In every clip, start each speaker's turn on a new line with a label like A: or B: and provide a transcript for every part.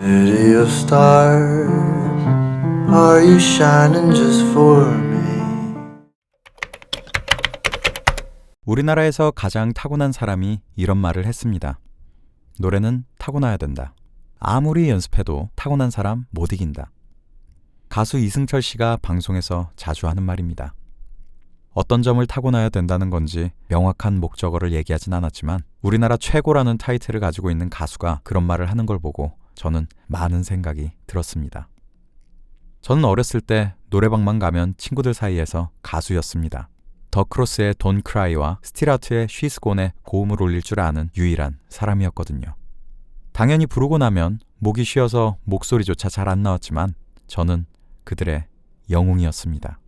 A: City of stars, are you shining just for me?
B: 우리나라에서 가장 타고난 사람이 이런 말을 했습니다. 노래는 타고나야 된다. 아무리 연습해도 타고난 사람 못 이긴다. 가수 이승철 씨가 방송에서 자주 하는 말입니다. 어떤 점을 타고나야 된다는 건지 명확한 목적어를 얘기하진 않았지만 우리나라 최고라는 타이틀을 가지고 있는 가수가 그런 말을 하는 걸 보고 저는 많은 생각이 들었습니다. 저는 어렸을 때 노래방만 가면 친구들 사이에서 가수였습니다. 더 크로스의 Don't Cry와 스틸아트의 She's Gone에 고음을 올릴 줄 아는 유일한 사람이었거든요. 당연히 부르고 나면 목이 쉬어서 목소리조차 잘 안 나왔지만 저는 그들의 영웅이었습니다.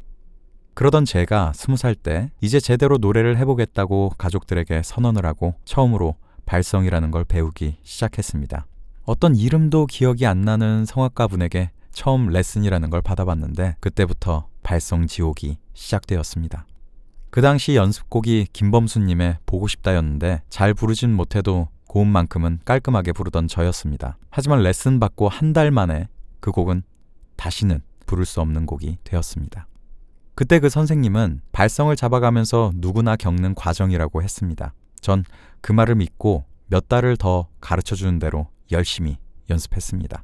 B: 그러던 제가 20살 때 이제 제대로 노래를 해보겠다고 가족들에게 선언을 하고 처음으로 발성이라는 걸 배우기 시작했습니다. 어떤 이름도 기억이 안 나는 성악가 분에게 처음 레슨이라는 걸 받아봤는데 그때부터 발성 지옥이 시작되었습니다. 그 당시 연습곡이 김범수님의 보고 싶다였는데 잘 부르진 못해도 고음만큼은 깔끔하게 부르던 저였습니다. 하지만 레슨 받고 한 달 만에 그 곡은 다시는 부를 수 없는 곡이 되었습니다. 그때 그 선생님은 발성을 잡아가면서 누구나 겪는 과정이라고 했습니다. 전 그 말을 믿고 몇 달을 더 가르쳐주는 대로 열심히 연습했습니다.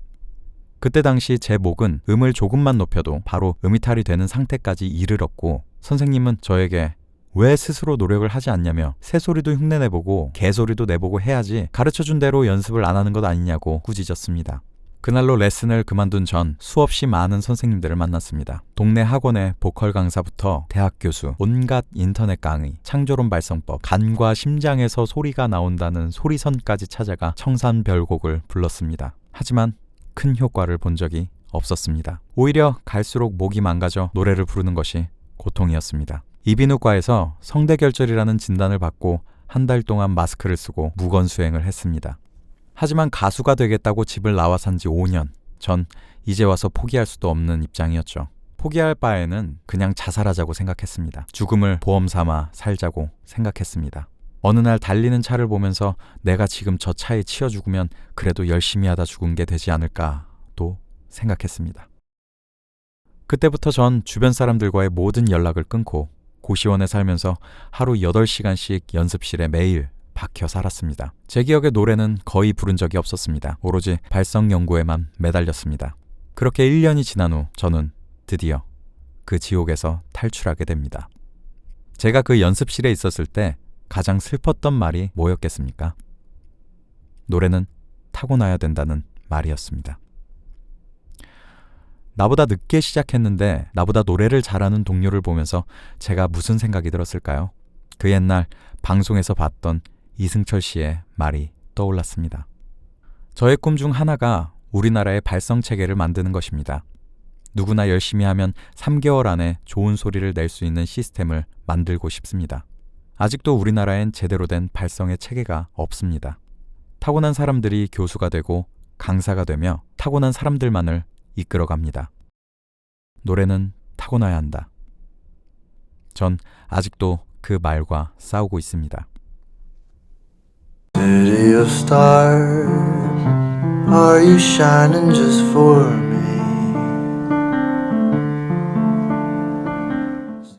B: 그때 당시 제 목은 음을 조금만 높여도 바로 음이탈이 되는 상태까지 이르렀고 선생님은 저에게 왜 스스로 노력을 하지 않냐며 새소리도 흉내내보고 개소리도 내보고 해야지 가르쳐준 대로 연습을 안 하는 것 아니냐고 꾸짖었습니다. 그날로 레슨을 그만둔 전 수없이 많은 선생님들을 만났습니다. 동네 학원의 보컬 강사부터 대학 교수, 온갖 인터넷 강의, 창조론 발성법, 간과 심장에서 소리가 나온다는 소리선까지 찾아가 청산별곡을 불렀습니다. 하지만 큰 효과를 본 적이 없었습니다. 오히려 갈수록 목이 망가져 노래를 부르는 것이 고통이었습니다. 이비인후과에서 성대결절이라는 진단을 받고 한 달 동안 마스크를 쓰고 무건수행을 했습니다. 하지만 가수가 되겠다고 집을 나와 산 지 5년, 전 이제 와서 포기할 수도 없는 입장이었죠. 포기할 바에는 그냥 자살하자고 생각했습니다. 죽음을 보험 삼아 살자고 생각했습니다. 어느 날 달리는 차를 보면서 내가 지금 저 차에 치여 죽으면 그래도 열심히 하다 죽은 게 되지 않을까도 생각했습니다. 그때부터 전 주변 사람들과의 모든 연락을 끊고 고시원에 살면서 하루 8시간씩 연습실에 매일 박혀 살았습니다. 제 기억에 노래는 거의 부른 적이 없었습니다. 오로지 발성 연구에만 매달렸습니다. 그렇게 1년이 지난 후 저는 드디어 그 지옥에서 탈출하게 됩니다. 제가 그 연습실에 있었을 때 가장 슬펐던 말이 뭐였겠습니까? 노래는 타고나야 된다는 말이었습니다. 나보다 늦게 시작했는데 나보다 노래를 잘하는 동료를 보면서 제가 무슨 생각이 들었을까요? 그 옛날 방송에서 봤던 이승철 씨의 말이 떠올랐습니다. 저의 꿈 중 하나가 우리나라의 발성 체계를 만드는 것입니다. 누구나 열심히 하면 3개월 안에 좋은 소리를 낼 수 있는 시스템을 만들고 싶습니다. 아직도 우리나라엔 제대로 된 발성의 체계가 없습니다. 타고난 사람들이 교수가 되고 강사가 되며 타고난 사람들만을 이끌어갑니다. 노래는 타고나야 한다. 전 아직도 그 말과 싸우고 있습니다.
A: City of stars, are you shining just for me?